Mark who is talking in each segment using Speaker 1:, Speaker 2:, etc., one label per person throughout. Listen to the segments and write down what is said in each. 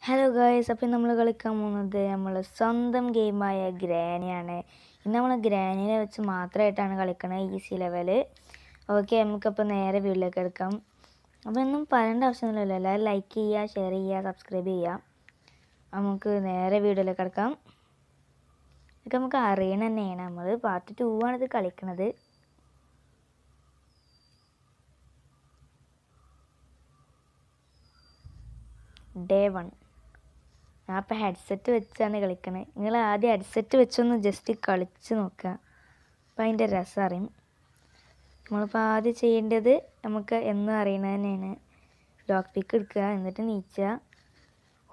Speaker 1: Hello guys, അപ്പം നമ്മൾ കളിക്കാൻ പോകുന്നത് നമ്മൾ സ്വന്തം ഗെയിമായ ഗ്രാനിയാണ്. ഇന്ന് നമ്മൾ ഗ്രാനിനെ വെച്ച് മാത്രമായിട്ടാണ് കളിക്കുന്നത്, ഈസി ലെവൽ. ഓക്കെ, നമുക്കപ്പോൾ നേരെ വീട്ടിലേക്ക് എടുക്കാം. അപ്പോൾ ഒന്നും പറയേണ്ട ആവശ്യമൊന്നുമില്ല, എല്ലാവരും ലൈക്ക് ചെയ്യുക, ഷെയർ ചെയ്യുക, സബ്സ്ക്രൈബ് ചെയ്യുക. നമുക്ക് നേരെ വീഡിയോയിലേക്ക് എടുക്കാം. ഇതൊക്കെ നമുക്ക് അറിയണ തന്നെയാണ്, നമ്മൾ പാർട്ട് 2 ആണിത് കളിക്കുന്നത്. ഡേ 1. ഞാൻ ഇപ്പോൾ ഹെഡ്സെറ്റ് വെച്ചാണ് കളിക്കണത്. നിങ്ങൾ ആദ്യം ഹെഡ്സെറ്റ് വെച്ചൊന്ന് ജസ്റ്റ് കളിച്ച് നോക്കുക, അപ്പോൾ അതിൻ്റെ രസം അറിയും. നമ്മളിപ്പോൾ ആദ്യം ചെയ്യേണ്ടത് നമുക്ക് എന്നും അറിയണത് തന്നെയാണ്. ലോക്ക് പിക്ക് എടുക്കുക, എന്നിട്ട് നീച്ചുക,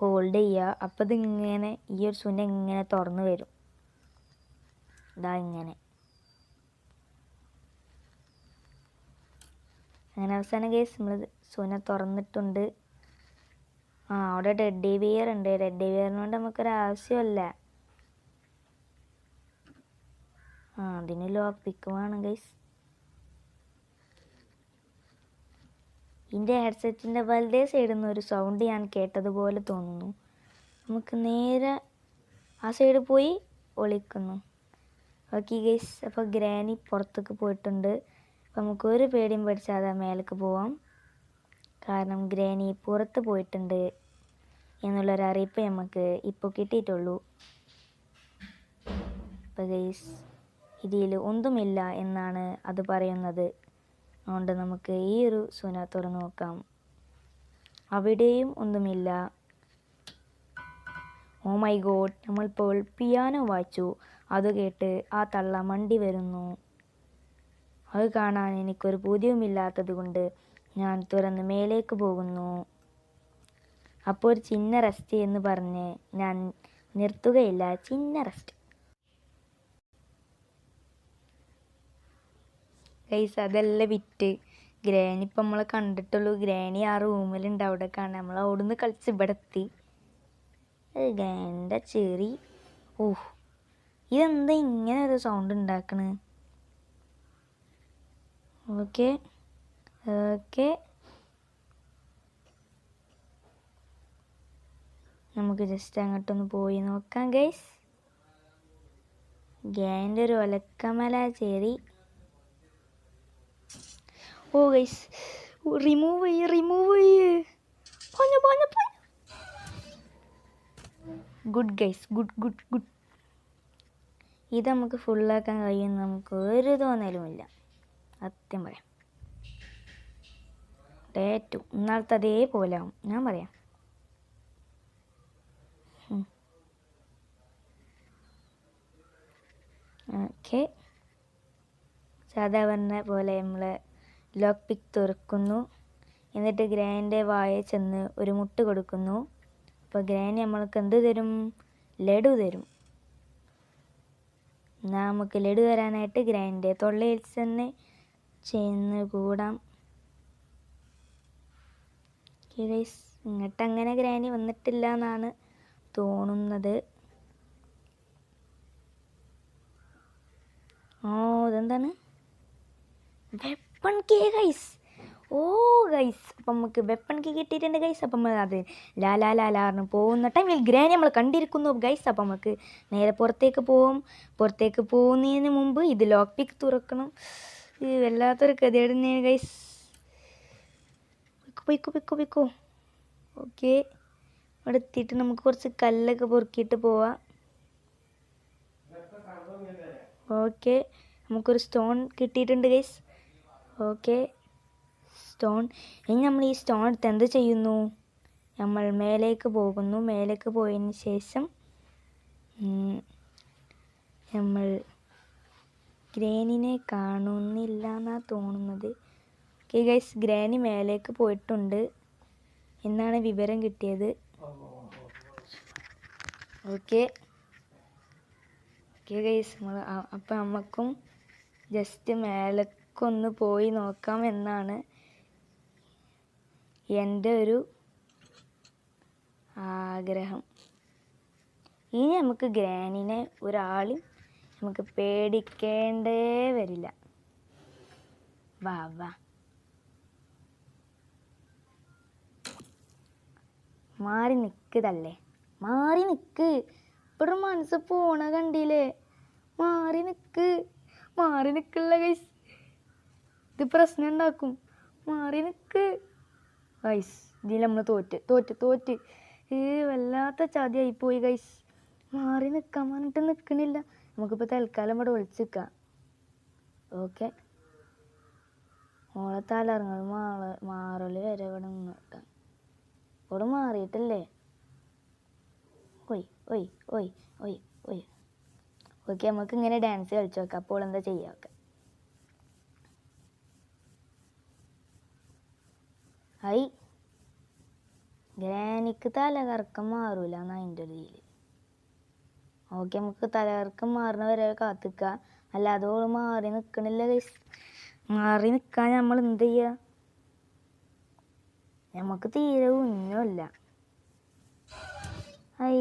Speaker 1: ഹോൾഡ് ചെയ്യുക. അപ്പോൾ ഇതിങ്ങനെ ഈ ഒരു സുന ഇങ്ങനെ തുറന്ന് വരും. ഇതാ ഇങ്ങനെ. അങ്ങനെ അവസാനം കേസ് നമ്മൾ സുന തുറന്നിട്ടുണ്ട്. അവിടെ ടെഡ്ഡി ബിയർ ഉണ്ട്. ടെഡ്ഡി ബിയറിനോണ്ട് നമുക്കൊരാവശ്യമല്ല. അതിന് ലോക്ക് പിക്ക് വേണം ഗൈസ്. ഇതിൻ്റെ ഹെഡ്സെറ്റിൻ്റെ വലതേ സൈഡിൽ നിന്ന് ഒരു സൗണ്ട് ഞാൻ കേട്ടതുപോലെ തോന്നുന്നു. നമുക്ക് നേരെ ആ സൈഡ് പോയി ഒളിക്കുന്നു. ഓക്കെ ഗൈസ്, അപ്പോൾ ഗ്രാനി പുറത്തേക്ക് പോയിട്ടുണ്ട്. അപ്പോൾ നമുക്ക് ഒരു പേടിയും പേടിച്ചാതെ മേലേക്ക് പോവാം. കാരണം ഗ്രാനി പുറത്ത് പോയിട്ടുണ്ട് എന്നുള്ളൊരറിയിപ്പ് നമുക്ക് ഇപ്പോൾ കിട്ടിയിട്ടുള്ളൂ. അപ്പോൾ ഗൈസ്, ഇതിൽ ഒന്നുമില്ല എന്നാണ് അത് പറയുന്നത്. അതുകൊണ്ട് നമുക്ക് ഈ ഒരു സുന തുറന്നു നോക്കാം. അവിടെയും ഒന്നുമില്ല. ഓ മൈ ഗോഡ്, നമ്മളിപ്പോൾ പിയാനോ വായിച്ചു. അത് കേട്ട് ആ തള്ള മണ്ടി വരുന്നു. അത് കാണാൻ എനിക്കൊരു പൂതിയുമില്ലാത്തത് കൊണ്ട് ഞാൻ തുറന്ന് മേലേക്ക് പോകുന്നു. അപ്പോൾ ഒരു ചിന്ന റെസ്റ്റ് എന്ന് പറഞ്ഞ് ഞാൻ നിർത്തുകയില്ല. ചിന്ന റെസ്റ്റ് ഗൈസ്, അതെല്ലാം വിറ്റ് ഗ്രാനി ഇപ്പം നമ്മളെ കണ്ടിട്ടുള്ളൂ. ഗ്രാനി ആ റൂമിലുണ്ട്, അവിടെ കാണാം. നമ്മൾ അവിടുന്ന് കളിച്ച് ഇവിടെ എത്തി. ഗ്രാനിൻ്റെ ചെറി. ഓഹ്, ഇതെന്താ ഇങ്ങനെ ഒരു സൗണ്ട് ഉണ്ടാക്കണ്? ഓക്കെ ഓക്കെ, നമുക്ക് ജസ്റ്റ് അങ്ങോട്ടൊന്ന് പോയി നോക്കാം ഗൈസ്. ഗ്രാനിൻ്റെ ഒരു ഒലക്കമല ചെറി. ഓ ഗൈസ്, റിമൂവ് ചെയ്യ്. Good guys, good. ഇത് നമുക്ക് ഫുള്ളാക്കാൻ കഴിയുമെന്ന് നമുക്ക് ഒരു തോന്നലുമില്ല, സത്യം പറയാം. ഡേ 2 ഇന്നാളത്തെ അതേപോലെ ആവും, ഞാൻ പറയാം. ഓക്കെ, സാധാരണ പോലെ നമ്മൾ ലോക്ക് പിക്ക് തുറക്കുന്നു. എന്നിട്ട് ഗ്രാനിൻ്റെ വായ ചെന്ന് ഒരു മുട്ട് കൊടുക്കുന്നു. അപ്പോൾ ഗ്രാനി നമ്മൾക്ക് എന്ത് തരും? ലഡു തരും. എന്നാൽ നമുക്ക് ലഡു തരാനായിട്ട് ഗ്രാനിൻ്റെ തൊള്ളയിൽ തന്നെ ചെന്ന് കൂടാം. ഗൈസ്, ഇങ്ങോട്ടങ്ങനെ ഗ്രാനി വന്നിട്ടില്ല എന്നാണ് തോന്നുന്നത്. ഇതെന്താണ്? Weapon key guys. Oh guys, അപ്പം നമുക്ക് വെപ്പൺ കീ കിട്ടിയിട്ടുണ്ട് ഗൈസ്. അപ്പം നമ്മൾ അത് ലാലാറിന് പോകുന്ന ടൈമിൽ ഗ്രാനി നമ്മൾ കണ്ടിരിക്കുന്നു ഗൈസ്. അപ്പം നമുക്ക് നേരെ പുറത്തേക്ക് പോവും. പുറത്തേക്ക് പോകുന്നതിന് മുമ്പ് ഇത് ലോക്ക് പിക്ക് തുറക്കണം. ഇത് വല്ലാത്തൊരു ഗതികേട് തന്നെയാണ് ഗൈസ്. പൊയ്ക്കോ. ഓക്കെ, അവിടെ എത്തിയിട്ട് നമുക്ക് കുറച്ച് കല്ലൊക്കെ പൊറുക്കിയിട്ട് പോവാം. ഓക്കെ, നമുക്കൊരു സ്റ്റോൺ കിട്ടിയിട്ടുണ്ട് ഗൈസ്. Okay, stone. ഇനി നമ്മൾ ഈ സ്റ്റോൺ എടുത്ത് എന്ത് ചെയ്യുന്നു? നമ്മൾ മേലേക്ക് പോകുന്നു. മേലേക്ക് പോയതിന് ശേഷം നമ്മൾ ഗ്രാനിനെ കാണുന്നില്ല എന്നാണ് തോന്നുന്നത്. ഓക്കെ ഗൈസ്, ഗ്രാനി മേലേക്ക് പോയിട്ടുണ്ട് എന്നാണ് വിവരം കിട്ടിയത്. ഓക്കെ ഗൈസ്, അപ്പം നമുക്കും ജസ്റ്റ് മേലേക്കൊന്ന് പോയി നോക്കാം എന്നാണ് എൻ്റെ ഒരു ആഗ്രഹം. ഇനി നമുക്ക് ഗ്രാനിനെ ഒരാളും നമുക്ക് പേടിക്കേണ്ടേ വരില്ല. വാ മാറി നിൽക്കതല്ലേ, മാറി നിൽക്ക്. ഇവിടെ മനസ്സ് പോണ കണ്ടില്ലേ, മാറി നിൽക്ക്, മാറി നിൽക്കില്ല ഗൈസ്, ഇത് പ്രശ്നം ഉണ്ടാക്കും. മാറി നിൽക്ക് ഗൈസ്. ഇതിൽ നമ്മൾ തോറ്റ് വല്ലാത്ത ചതിയായിപ്പോയി ഗൈസ്. മാറി നിൽക്കാൻ പറഞ്ഞിട്ട് നിൽക്കണില്ല. നമുക്കിപ്പോൾ തൽക്കാലം ഇവിടെ ഒളിച്ച് നിൽക്കാം. ഓക്കെ, ഓളെ തലറങ്ങൾ മാറൽ വരെ ഇവിടെ നിന്നിട്ടാ. ഇവിടെ മാറിയിട്ടല്ലേ. ഒയ് ഒയ് ഒയ് ഒയ് ഒയ്. ഓക്കെ, നമുക്ക് ഇങ്ങനെ ഡാൻസ് കളിച്ചു നോക്കാം. അപ്പോൾ എന്താ ചെയ്യുക? ഓക്കെ, ഐ ഗ്രാനിക്ക് തലകറക്കം മാറൂല എന്നാ അതിൻ്റെ ഒരു ഇതിൽ. ഓക്കെ, നമുക്ക് തലകറക്കം മാറുന്ന വരെ കാത്തിക്കുക. അല്ല അതോളം മാറി നിൽക്കണില്ല ഗൈസ്. മാറി നിൽക്കാൻ നമ്മൾ എന്ത് ചെയ്യുക? നമുക്ക് തീരെ ഒന്നുമില്ല. ഐ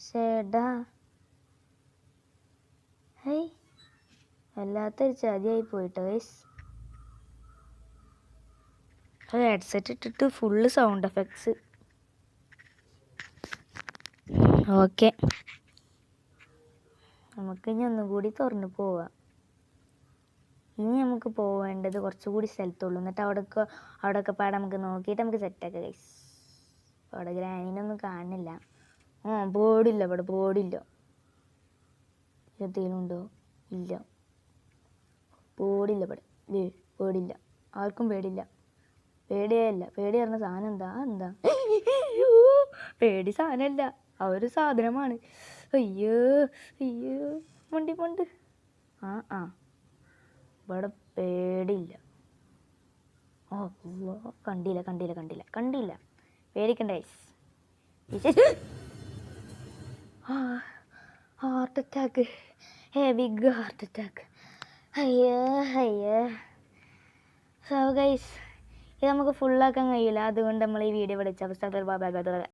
Speaker 1: ചേടാ, ഹൈ വല്ലാത്തൊരു ചതിയായി പോയിട്ടോ ഗൈസ്. ഹെഡ്സെറ്റ് ഇട്ടിട്ട് ഫുള്ള് സൗണ്ട് എഫക്ട്സ്. ഓക്കെ, നമുക്ക് ഇനി ഒന്നുകൂടി തുറന്ന് പോവാം. ഇനി നമുക്ക് പോവേണ്ടത് കുറച്ചുകൂടി സ്ഥലത്തുള്ളൂ. എന്നിട്ട് അവിടെയൊക്കെ പാടെ നമുക്ക് നോക്കിയിട്ട് നമുക്ക് സെറ്റാക്കാം ഗൈസ്. അവിടെ ഗ്രാനീനൊന്നും കാണുന്നില്ല. ബോർഡില്ല, ഇവിടെ ബോർഡില്ല. എന്തെങ്കിലും ഉണ്ടോ? ഇല്ല, ബോർഡില്ല ഇവിടെ. പേടില്ല, ആർക്കും പേടില്ല. പേടിയല്ല, പേടി പറഞ്ഞ സാധനം എന്താ? പേടി സാധനമല്ല, ആ ഒരു സാധനമാണ്. അയ്യോ അയ്യോ, മണ്ട്. ആ ഇവിടെ പേടിയില്ല. ഓ കണ്ടില്ല. പേടിക്കണ്ട guys. Heart attack, big heart attack. അയ്യോ. സോ ഗൈസ്, ഇത് നമുക്ക് ഫുള്ളാക്കാൻ കഴിയില്ല. അതുകൊണ്ട് നമ്മൾ ഈ വീഡിയോ പഠിച്ച അവസ്ഥ